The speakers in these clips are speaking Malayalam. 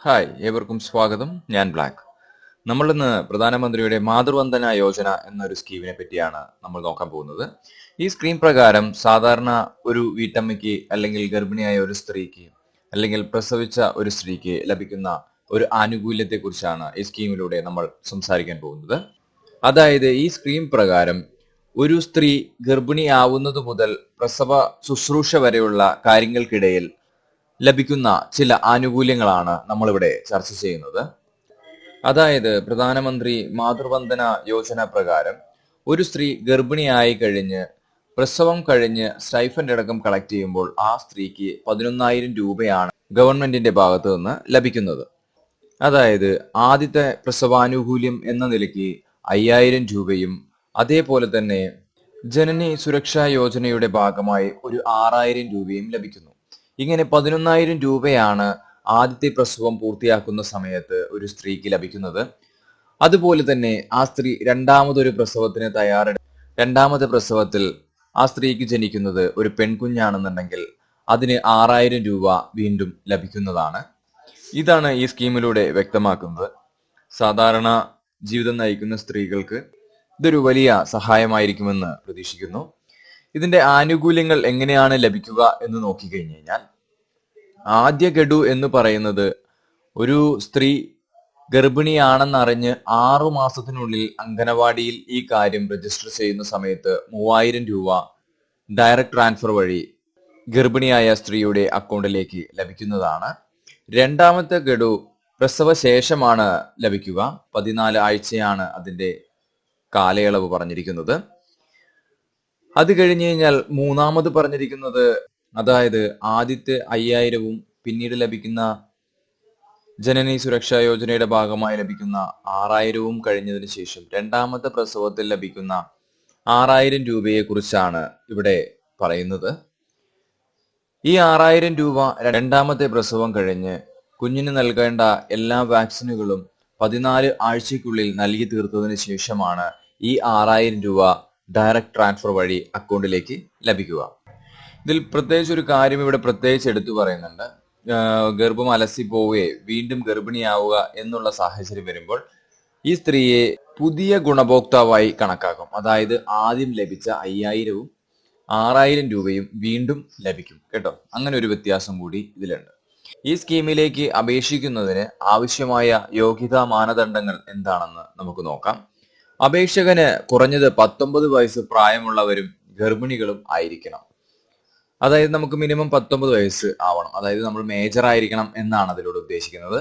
ഹായ്, ഏവർക്കും സ്വാഗതം. ഞാൻ ബ്ലാക്ക്. നമ്മളിന്ന് പ്രധാനമന്ത്രിയുടെ മാതൃവന്ദന യോജന എന്നൊരു സ്കീമിനെ പറ്റിയാണ് നമ്മൾ നോക്കാൻ പോകുന്നത്. ഈ സ്കീം പ്രകാരം സാധാരണ ഒരു വീട്ടമ്മയ്ക്ക് അല്ലെങ്കിൽ ഗർഭിണിയായ ഒരു സ്ത്രീക്ക് അല്ലെങ്കിൽ പ്രസവിച്ച ഒരു സ്ത്രീക്ക് ലഭിക്കുന്ന ഒരു ആനുകൂല്യത്തെ കുറിച്ചാണ് ഈ സ്കീമിലൂടെ നമ്മൾ സംസാരിക്കാൻ പോകുന്നത്. അതായത് ഈ സ്കീം പ്രകാരം ഒരു സ്ത്രീ ഗർഭിണിയാവുന്നത് മുതൽ പ്രസവ ശുശ്രൂഷ വരെയുള്ള കാര്യങ്ങൾക്കിടയിൽ ലഭിക്കുന്ന ചില ആനുകൂല്യങ്ങളാണ് നമ്മളിവിടെ ചർച്ച ചെയ്യുന്നത്. അതായത് പ്രധാനമന്ത്രി മാതൃവന്ദന യോജന പ്രകാരം ഒരു സ്ത്രീ ഗർഭിണിയായി കഴിഞ്ഞ് പ്രസവം കഴിഞ്ഞ് സ്റ്റൈഫൻഡ് അടക്കം കളക്ട് ചെയ്യുമ്പോൾ ആ സ്ത്രീക്ക് 11,000 രൂപയാണ് ഗവൺമെന്റിന്റെ ഭാഗത്ത് നിന്ന് ലഭിക്കുന്നത്. അതായത് ആദ്യത്തെ പ്രസവാനുകൂല്യം എന്ന നിലയ്ക്ക് 5,000 രൂപയും അതേപോലെ തന്നെ ജനനി സുരക്ഷാ യോജനയുടെ ഭാഗമായി ഒരു 6,000 രൂപയും ലഭിക്കുന്നു. ഇങ്ങനെ 11,000 രൂപയാണ് ആദ്യത്തെ പ്രസവം പൂർത്തിയാക്കുന്ന സമയത്ത് ഒരു സ്ത്രീക്ക് ലഭിക്കുന്നത്. അതുപോലെ തന്നെ ആ സ്ത്രീ രണ്ടാമതൊരു പ്രസവത്തിന് രണ്ടാമത്തെ പ്രസവത്തിൽ ആ സ്ത്രീക്ക് ജനിക്കുന്നത് ഒരു പെൺകുഞ്ഞാണെന്നുണ്ടെങ്കിൽ അതിന് 6,000 രൂപ വീണ്ടും ലഭിക്കുന്നതാണ്. ഇതാണ് ഈ സ്കീമിലൂടെ വ്യക്തമാക്കുന്നത്. സാധാരണ ജീവിതം നയിക്കുന്ന സ്ത്രീകൾക്ക് ഇതൊരു വലിയ സഹായമായിരിക്കുമെന്ന് പ്രതീക്ഷിക്കുന്നു. ഇതിന്റെ ആനുകൂല്യങ്ങൾ എങ്ങനെയാണ് ലഭിക്കുക എന്ന് നോക്കിക്കഴിഞ്ഞു കഴിഞ്ഞാൽ, ആദ്യ ഗഡു എന്ന് പറയുന്നത് ഒരു സ്ത്രീ ഗർഭിണിയാണെന്നറിഞ്ഞ് 6 മാസത്തിനുള്ളിൽ അംഗനവാടിയിൽ ഈ കാര്യം രജിസ്റ്റർ ചെയ്യുന്ന സമയത്ത് 3,000 രൂപ ഡയറക്ട് ട്രാൻസ്ഫർ വഴി ഗർഭിണിയായ സ്ത്രീയുടെ അക്കൗണ്ടിലേക്ക് ലഭിക്കുന്നതാണ്. രണ്ടാമത്തെ ഗഡു പ്രസവ ശേഷമാണ് ലഭിക്കുക. 14 ആഴ്ചയാണ് അതിന്റെ കാലയളവ് പറഞ്ഞിരിക്കുന്നത്. അത് കഴിഞ്ഞു കഴിഞ്ഞാൽ മൂന്നാമത് പറഞ്ഞിരിക്കുന്നത്, അതായത് ആദ്യത്തെ 5,000വും പിന്നീട് ലഭിക്കുന്ന ജനനി സുരക്ഷാ യോജനയുടെ ഭാഗമായി ലഭിക്കുന്ന 6,000വും കഴിഞ്ഞതിന് ശേഷം രണ്ടാമത്തെ പ്രസവത്തിൽ ലഭിക്കുന്ന 6,000 രൂപയെ കുറിച്ചാണ് ഇവിടെ പറയുന്നത്. ഈ 6,000 രൂപ രണ്ടാമത്തെ പ്രസവം കഴിഞ്ഞ് കുഞ്ഞിന് നൽകേണ്ട എല്ലാ വാക്സിനുകളും 14 ആഴ്ചയ്ക്കുള്ളിൽ നൽകി തീർത്തതിന് ശേഷമാണ് ഈ 6,000 രൂപ ഡയറക്ട് ട്രാൻസ്ഫർ വഴി അക്കൗണ്ടിലേക്ക് ലഭിക്കുക. ഇതിൽ പ്രത്യേകിച്ച് ഒരു കാര്യം ഇവിടെ പ്രത്യേകിച്ച് എടുത്തു പറയുന്നുണ്ട്. ഗർഭം അലസി പോവുകയെ വീണ്ടും ഗർഭിണിയാവുക എന്നുള്ള സാഹചര്യം വരുമ്പോൾ ഈ സ്ത്രീയെ പുതിയ ഗുണഭോക്താവായി കണക്കാക്കും. അതായത് ആദ്യം ലഭിച്ച 5,000വും 6,000 രൂപയും വീണ്ടും ലഭിക്കും കേട്ടോ. അങ്ങനെ ഒരു വ്യത്യാസം കൂടി ഇതിലുണ്ട്. ഈ സ്കീമിലേക്ക് അപേക്ഷിക്കുന്നതിന് ആവശ്യമായ യോഗ്യതാ മാനദണ്ഡങ്ങൾ എന്താണെന്ന് നമുക്ക് നോക്കാം. അപേക്ഷകന് കുറഞ്ഞത് 19 വയസ്സ് പ്രായമുള്ളവരും ഗർഭിണികളും ആയിരിക്കണം. അതായത് നമുക്ക് മിനിമം 19 വയസ്സ് ആവണം. അതായത് നമ്മൾ മേജർ ആയിരിക്കണം എന്നാണ് അതിലൂടെ ഉദ്ദേശിക്കുന്നത്.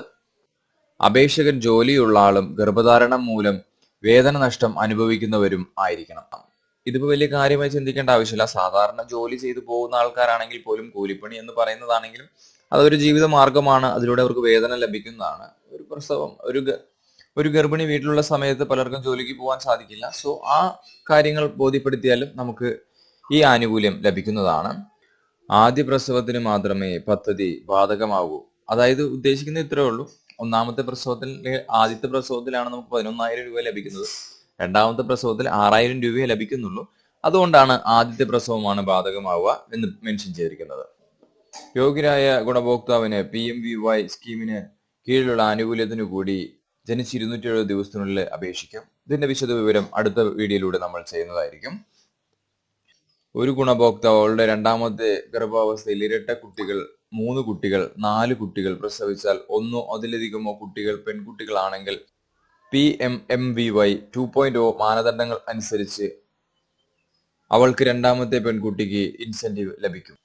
അപേക്ഷകൻ ജോലിയുള്ള ആളും ഗർഭധാരണം മൂലം വേതന നഷ്ടം അനുഭവിക്കുന്നവരും ആയിരിക്കണം. ഇതിപ്പോ വലിയ കാര്യമായി ചിന്തിക്കേണ്ട ആവശ്യമില്ല. സാധാരണ ജോലി ചെയ്തു പോകുന്ന ആൾക്കാരാണെങ്കിൽ പോലും കൂലിപ്പണി എന്ന് പറയുന്നതാണെങ്കിലും അതൊരു ജീവിത മാർഗമാണ്. അതിലൂടെ അവർക്ക് വേതനം ലഭിക്കുന്നതാണ്. ഒരു പ്രസവം ഒരു ഗർഭിണി വീട്ടിലുള്ള സമയത്ത് പലർക്കും ജോലിക്ക് പോകാൻ സാധിക്കില്ല. സോ ആ കാര്യങ്ങൾ ബോധ്യപ്പെടുത്തിയാലും നമുക്ക് ഈ ആനുകൂല്യം ലഭിക്കുന്നതാണ്. ആദ്യ പ്രസവത്തിന് മാത്രമേ പദ്ധതി ബാധകമാകൂ. അതായത് ഉദ്ദേശിക്കുന്നത് ഇത്രേ ഉള്ളൂ. ഒന്നാമത്തെ പ്രസവത്തിൽ ആദ്യത്തെ പ്രസവത്തിലാണ് നമുക്ക് 11,000 രൂപ ലഭിക്കുന്നത്. രണ്ടാമത്തെ പ്രസവത്തിൽ 6,000 രൂപയെ ലഭിക്കുന്നുള്ളൂ. അതുകൊണ്ടാണ് ആദ്യത്തെ പ്രസവമാണ് ബാധകമാവുക എന്ന് മെൻഷൻ ചെയ്തിരിക്കുന്നത്. യോഗ്യരായ ഗുണഭോക്താവിന് PMVY സ്കീമിന് കീഴിലുള്ള ആനുകൂല്യത്തിനു കൂടി ജനിച്ച് 270 ദിവസത്തിനുള്ളിൽ അപേക്ഷിക്കാം. ഇതിന്റെ വിശദ വിവരം അടുത്ത വീഡിയോയിലൂടെ നമ്മൾ ചെയ്യുന്നതായിരിക്കും. ഒരു ഗുണഭോക്താവ് അവളുടെ രണ്ടാമത്തെ ഗർഭാവസ്ഥയിൽ ഇരട്ട കുട്ടികൾ, 3 കുട്ടികൾ, 4 കുട്ടികൾ പ്രസവിച്ചാൽ ഒന്നോ അതിലധികമോ കുട്ടികൾ പെൺകുട്ടികളാണെങ്കിൽ PMMVY 2.0 മാനദണ്ഡങ്ങൾ അനുസരിച്ച് അവൾക്ക് രണ്ടാമത്തെ പെൺകുട്ടിക്ക് ഇൻസെന്റീവ് ലഭിക്കും.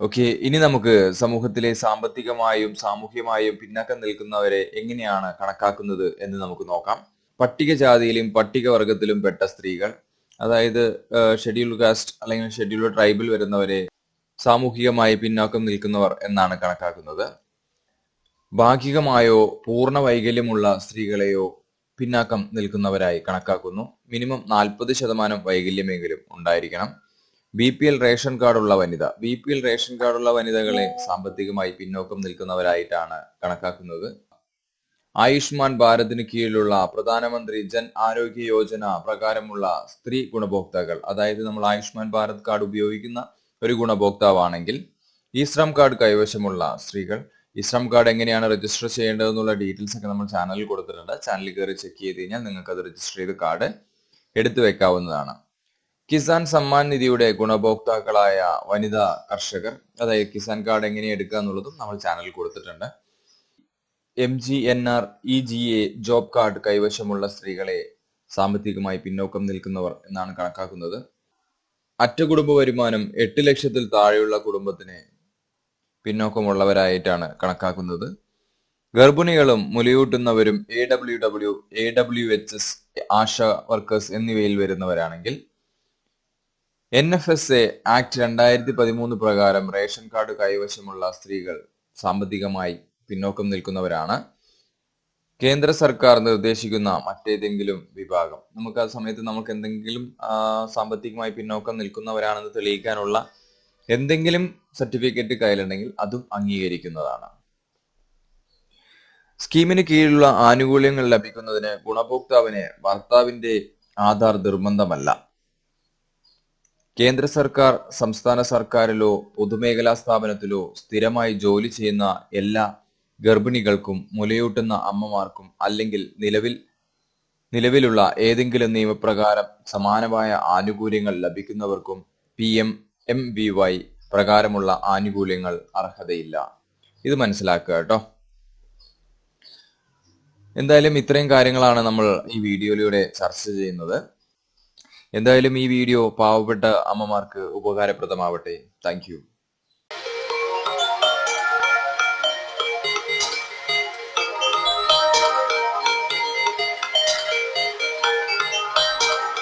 ഓക്കെ, ഇനി നമുക്ക് സമൂഹത്തിലെ സാമ്പത്തികമായും സാമൂഹ്യമായും പിന്നാക്കം നിൽക്കുന്നവരെ എങ്ങനെയാണ് കണക്കാക്കുന്നത് എന്ന് നമുക്ക് നോക്കാം. പട്ടികജാതിയിലും പട്ടികവർഗത്തിലും പെട്ട സ്ത്രീകൾ, അതായത് ഷെഡ്യൂൾഡ് കാസ്റ്റ് അല്ലെങ്കിൽ ഷെഡ്യൂൾഡ് ട്രൈബിൽ വരുന്നവരെ സാമൂഹികമായി പിന്നാക്കം നിൽക്കുന്നവർ എന്നാണ് കണക്കാക്കുന്നത്. ഭാഗികമായോ പൂർണ്ണ വൈകല്യമുള്ള സ്ത്രീകളെയോ പിന്നാക്കം നിൽക്കുന്നവരായി കണക്കാക്കുന്നു. മിനിമം 40% വൈകല്യമെങ്കിലും ഉണ്ടായിരിക്കണം. BPL റേഷൻ കാർഡുള്ള വനിത. BPL റേഷൻ കാർഡുള്ള വനിതകളെ സാമ്പത്തികമായി പിന്നോക്കം നിൽക്കുന്നവരായിട്ടാണ് കണക്കാക്കുന്നത്. ആയുഷ്മാൻ ഭാരതിന് കീഴിലുള്ള പ്രധാനമന്ത്രി ജൻ ആരോഗ്യ യോജന പ്രകാരമുള്ള സ്ത്രീ ഗുണഭോക്താക്കൾ, അതായത് നമ്മൾ ആയുഷ്മാൻ ഭാരത് കാർഡ് ഉപയോഗിക്കുന്ന ഒരു ഗുണഭോക്താവാണെങ്കിൽ ഈ ശ്രം കാർഡ് കൈവശമുള്ള സ്ത്രീകൾ ഈ ശ്രം കാർഡ് എങ്ങനെയാണ് രജിസ്റ്റർ ചെയ്യേണ്ടതെന്നുള്ള ഡീറ്റെയിൽസ് ഒക്കെ നമ്മൾ ചാനലിൽ കൊടുത്തിട്ടുണ്ട്. ചാനലിൽ കയറി ചെക്ക് ചെയ്ത് കഴിഞ്ഞാൽ നിങ്ങൾക്ക് അത് രജിസ്റ്റർ ചെയ്ത് കാർഡ് എടുത്തു വെക്കാവുന്നതാണ്. കിസാൻ സമ്മാൻ നിധിയുടെ ഗുണഭോക്താക്കളായ വനിതാ കർഷകർ, അതായത് കിസാൻ കാർഡ് എങ്ങനെ എടുക്കുക എന്നുള്ളതും നമ്മൾ ചാനലിൽ കൊടുത്തിട്ടുണ്ട്. MGNREGA ജോബ് കാർഡ് കൈവശമുള്ള സ്ത്രീകളെ സാമ്പത്തികമായി പിന്നോക്കം നിൽക്കുന്നവർ എന്നാണ് കണക്കാക്കുന്നത്. അറ്റ കുടുംബ വരുമാനം 8 ലക്ഷത്തിൽ താഴെയുള്ള കുടുംബത്തിന് പിന്നോക്കമുള്ളവരായിട്ടാണ് കണക്കാക്കുന്നത്. ഗർഭിണികളും മുലയൂട്ടുന്നവരും AWW, AWHS, ആശാ വർക്കേഴ്സ് എന്നിവയിൽ വരുന്നവരാണെങ്കിൽ NFSA ആക്ട് 2013 പ്രകാരം റേഷൻ കാർഡ് കൈവശമുള്ള സ്ത്രീകൾ സാമ്പത്തികമായി പിന്നോക്കം നിൽക്കുന്നവരാണ്. കേന്ദ്ര സർക്കാർ നിർദ്ദേശിക്കുന്ന മറ്റേതെങ്കിലും വിഭാഗം, നമുക്ക് ആ സമയത്ത് നമുക്ക് എന്തെങ്കിലും സാമ്പത്തികമായി പിന്നോക്കം നിൽക്കുന്നവരാണെന്ന് തെളിയിക്കാനുള്ള എന്തെങ്കിലും സർട്ടിഫിക്കറ്റ് കയ്യിലുണ്ടെങ്കിൽ അതും അംഗീകരിക്കുന്നതാണ്. സ്കീമിന് കീഴിലുള്ള ആനുകൂല്യങ്ങൾ ലഭിക്കുന്നതിന് ഗുണഭോക്താവിന് ഭർത്താവിന്റെ ആധാർ നിർബന്ധമല്ല. കേന്ദ്ര സർക്കാർ, സംസ്ഥാന സർക്കാരിലോ പൊതുമേഖലാ സ്ഥാപനത്തിലോ സ്ഥിരമായി ജോലി ചെയ്യുന്ന എല്ലാ ഗർഭിണികൾക്കും മുലയൂട്ടുന്ന അമ്മമാർക്കും അല്ലെങ്കിൽ നിലവിലുള്ള ഏതെങ്കിലും നിയമപ്രകാരം സമാനമായ ആനുകൂല്യങ്ങൾ ലഭിക്കുന്നവർക്കും PMMVY പ്രകാരമുള്ള ആനുകൂല്യങ്ങൾ അർഹതയില്ല. ഇത് മനസ്സിലാക്കുക കേട്ടോ. എന്തായാലും ഇത്രയും കാര്യങ്ങളാണ് നമ്മൾ ഈ വീഡിയോയിലൂടെ ചർച്ച ചെയ്യുന്നത്. എന്തായാലും ഈ വീഡിയോ പാവപ്പെട്ട അമ്മമാർക്ക് ഉപകാരപ്രദമാവട്ടെ. Thank you.